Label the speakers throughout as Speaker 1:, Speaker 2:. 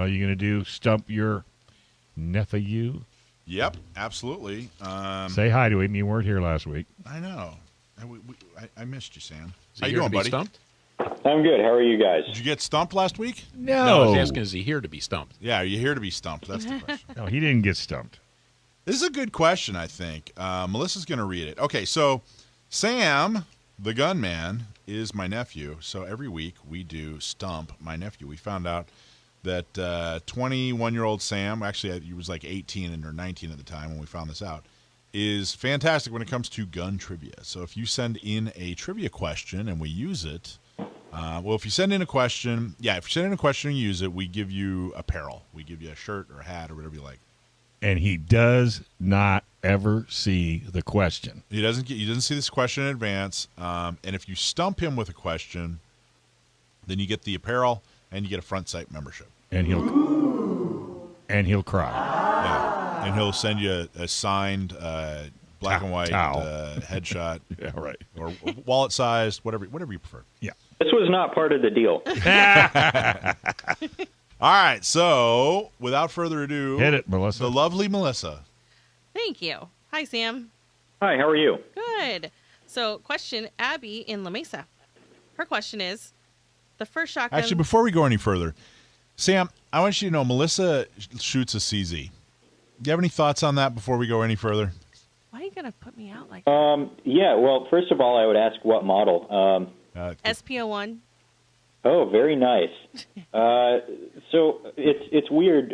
Speaker 1: Are you going to do Stump Your Nephew?
Speaker 2: Yep, absolutely.
Speaker 1: Say hi to him. You weren't here last week.
Speaker 2: I know. I missed you, Sam.
Speaker 3: Is
Speaker 2: How
Speaker 3: he
Speaker 2: you
Speaker 3: here
Speaker 2: doing,
Speaker 3: to be
Speaker 2: buddy?
Speaker 3: stumped?
Speaker 4: I'm good. How are you guys?
Speaker 2: Did you get stumped last week?
Speaker 1: No.
Speaker 3: I was asking, is he here to be stumped?
Speaker 2: Yeah, are you here to be stumped? That's the question.
Speaker 1: No, he didn't get stumped.
Speaker 2: This is a good question, I think. Melissa's going to read it. Okay, so Sam, the gunman, is my nephew. So every week we do Stump My Nephew. We found out that 21-year-old Sam, actually he was like 18 or 19 at the time when we found this out, is fantastic when it comes to gun trivia. So if you send in a trivia question and we use it, if you send in a question, and use it, we give you apparel. We give you a shirt or a hat or whatever you like.
Speaker 1: And he does not ever see the question.
Speaker 2: He doesn't see this question in advance. And if you stump him with a question, then you get the apparel and you get a front site membership.
Speaker 1: And he'll cry.
Speaker 2: Yeah. And he'll send you a signed black and white headshot.
Speaker 1: Yeah, right.
Speaker 2: Or wallet sized, whatever you prefer.
Speaker 1: Yeah.
Speaker 4: This was not part of the deal.
Speaker 2: All right, so without further ado,
Speaker 1: hit it, Melissa.
Speaker 2: The lovely Melissa.
Speaker 5: Thank you. Hi, Sam.
Speaker 4: Hi, how are you?
Speaker 5: Good. So, question, Abby in La Mesa. Her question is, the first shotgun...
Speaker 2: Actually, before we go any further, Sam, I want you to know Melissa shoots a CZ. Do you have any thoughts on that before we go any further?
Speaker 5: Why are you going to put me out like that?
Speaker 4: Yeah, well, first of all, I would ask what model.
Speaker 5: SPO1.
Speaker 4: Oh, very nice. So it's weird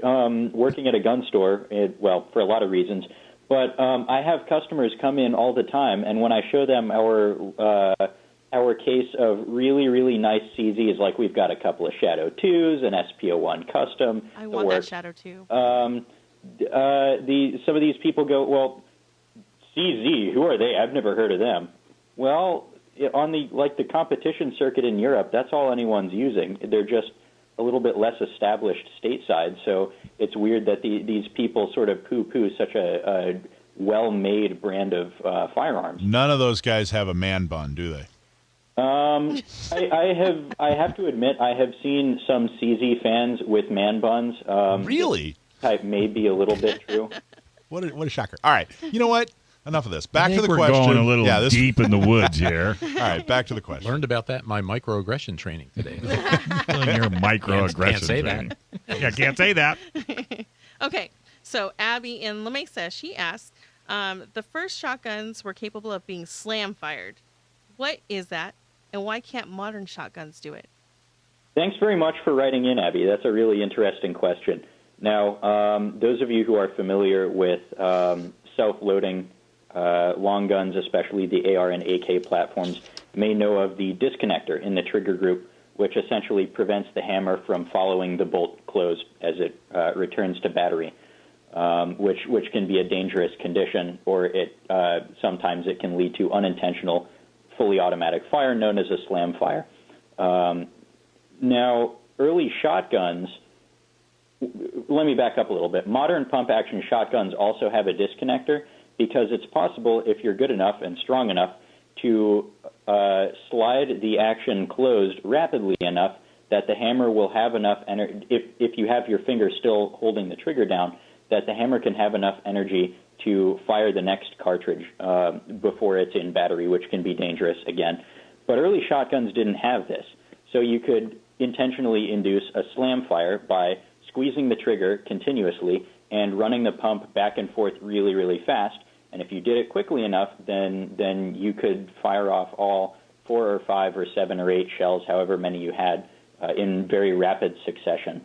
Speaker 4: working at a gun store, for a lot of reasons. But I have customers come in all the time, and when I show them our case of really, really nice CZs, like we've got a couple of Shadow 2s, an SPO1 custom.
Speaker 5: I want that Shadow 2.
Speaker 4: Some of these people go, well, CZ, who are they? I've never heard of them. Well, on the competition circuit in Europe, that's all anyone's using. They're just a little bit less established stateside, so it's weird that these people sort of poo-poo such a well-made brand of firearms.
Speaker 2: None of those guys have a man bun, do they?
Speaker 4: I have to admit, I have seen some CZ fans with man buns.
Speaker 2: Really?
Speaker 4: Type may be a little bit true.
Speaker 2: What a shocker. All right, you know what? Enough of this. Back to the
Speaker 1: we're
Speaker 2: question.
Speaker 1: We're going a little deep in the woods here.
Speaker 2: All right, back to the question.
Speaker 3: Learned about that in my microaggression training today.
Speaker 1: Your microaggression
Speaker 3: can't say
Speaker 1: training. Yeah, can't say that.
Speaker 5: Okay, so Abby in La Mesa, she asked, the first shotguns were capable of being slam-fired. What is that, and why can't modern shotguns do it?
Speaker 4: Thanks very much for writing in, Abby. That's a really interesting question. Now, those of you who are familiar with self-loading long guns, especially the AR and AK platforms, may know of the disconnector in the trigger group, which essentially prevents the hammer from following the bolt closed as it returns to battery, which can be a dangerous condition, or sometimes it can lead to unintentional fully automatic fire known as a slam fire. Now, early shotguns, let me back up a little bit. Modern pump-action shotguns also have a disconnector because it's possible, if you're good enough and strong enough, to slide the action closed rapidly enough that the hammer will have enough energy, if you have your finger still holding the trigger down, that the hammer can have enough energy to fire the next cartridge before it's in battery, which can be dangerous again. But early shotguns didn't have this. So you could intentionally induce a slam fire by squeezing the trigger continuously and running the pump back and forth really, really fast. And if you did it quickly enough, then you could fire off all 4 or 5 or 7 or 8 shells, however many you had, in very rapid succession.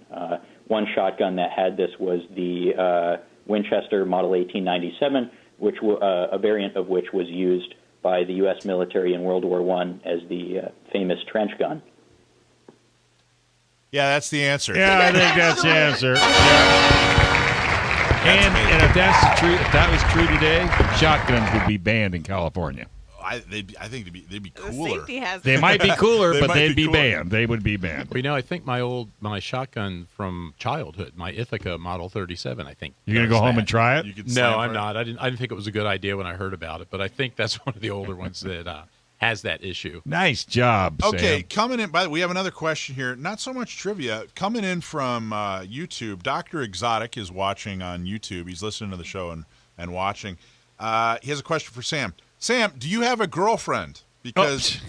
Speaker 4: One shotgun that had this was the Winchester Model 1897, which a variant of which was used by the U.S. military in World War I as the famous trench gun.
Speaker 2: Yeah, that's the answer.
Speaker 1: Yeah, I think that's the answer. Yeah. And if that was true today, shotguns would be banned in California.
Speaker 2: I think they'd be cooler.
Speaker 5: The safety hazard.
Speaker 1: They might be cooler, but
Speaker 2: might
Speaker 1: they'd be
Speaker 2: cooler.
Speaker 1: banned. They would be banned.
Speaker 3: Well, you know, I think my shotgun from childhood, my Ithaca Model 37, I think.
Speaker 1: You gonna go home and try it?
Speaker 2: You could
Speaker 3: No,
Speaker 2: slam
Speaker 3: I'm
Speaker 2: for it.
Speaker 3: not. I didn't think it was a good idea when I heard about it, but I think that's one of the older ones that has that issue.
Speaker 1: Nice job,
Speaker 2: Okay,
Speaker 1: Sam.
Speaker 2: coming in. By the way, we have another question here. Not so much trivia. Coming in from YouTube, Dr. Exotic is watching on YouTube. He's listening to the show and watching. He has a question for Sam. Sam, do you have a girlfriend? Because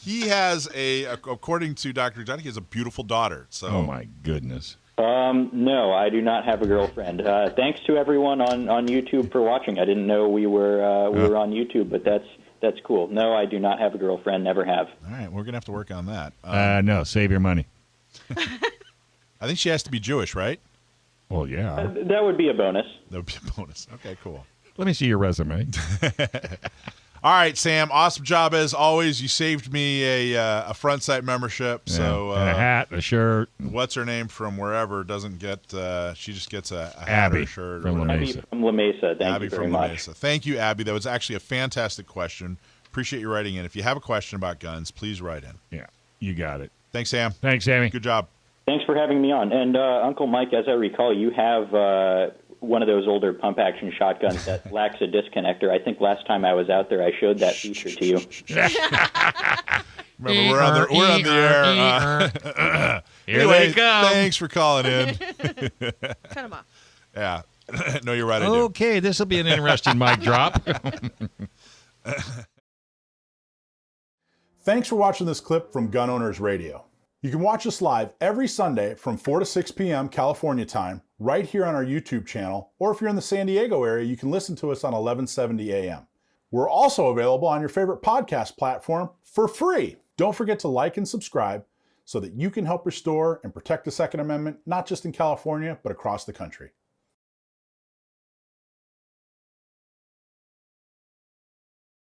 Speaker 2: he has according to Dr. Exotic, he has a beautiful daughter. So.
Speaker 1: Oh, my goodness.
Speaker 4: No, I do not have a girlfriend. Thanks to everyone on YouTube for watching. I didn't know we were on YouTube, but that's cool. No, I do not have a girlfriend. Never have.
Speaker 2: All right, we're gonna have to work on that.
Speaker 1: No, save your money.
Speaker 2: I think she has to be Jewish, right?
Speaker 1: Well, yeah.
Speaker 4: That would be a bonus.
Speaker 2: That would be a bonus. Okay, cool.
Speaker 1: Let me see your resume.
Speaker 2: All right, Sam. Awesome job as always. You saved me a front site membership.
Speaker 1: Yeah,
Speaker 2: So
Speaker 1: and a hat, a shirt.
Speaker 2: what's her name from wherever doesn't get? She just gets a hat
Speaker 1: Abby
Speaker 2: or a shirt.
Speaker 1: from
Speaker 2: or
Speaker 1: La
Speaker 2: whatever.
Speaker 1: Mesa.
Speaker 4: Abby from La Mesa. Thank
Speaker 2: Abby
Speaker 4: you very
Speaker 2: from La
Speaker 4: much.
Speaker 2: Mesa. Thank you, Abby. That was actually a fantastic question. Appreciate you writing in. If you have a question about guns, please write in.
Speaker 1: Yeah, you got it.
Speaker 2: Thanks, Sam.
Speaker 1: Thanks, Sammy.
Speaker 2: Good job.
Speaker 4: Thanks for having me on. And Uncle Mike, as I recall, you have one of those older pump-action shotguns that lacks a disconnector. I think last time I was out there, I showed that feature to you.
Speaker 2: Remember, we're on the air.
Speaker 1: Here
Speaker 2: Anyway,
Speaker 1: they come.
Speaker 2: thanks for calling in.
Speaker 5: Cut them off.
Speaker 2: Yeah. No, you're right. I do.
Speaker 1: Okay, this will be an interesting mic drop.
Speaker 6: Thanks for watching this clip from Gun Owners Radio. You can watch us live every Sunday from 4 to 6 p.m. California time, right here on our YouTube channel, or if you're in the San Diego area, you can listen to us on 1170 a.m. We're also available on your favorite podcast platform for free. Don't forget to like and subscribe so that you can help restore and protect the Second Amendment, not just in California, but across the country.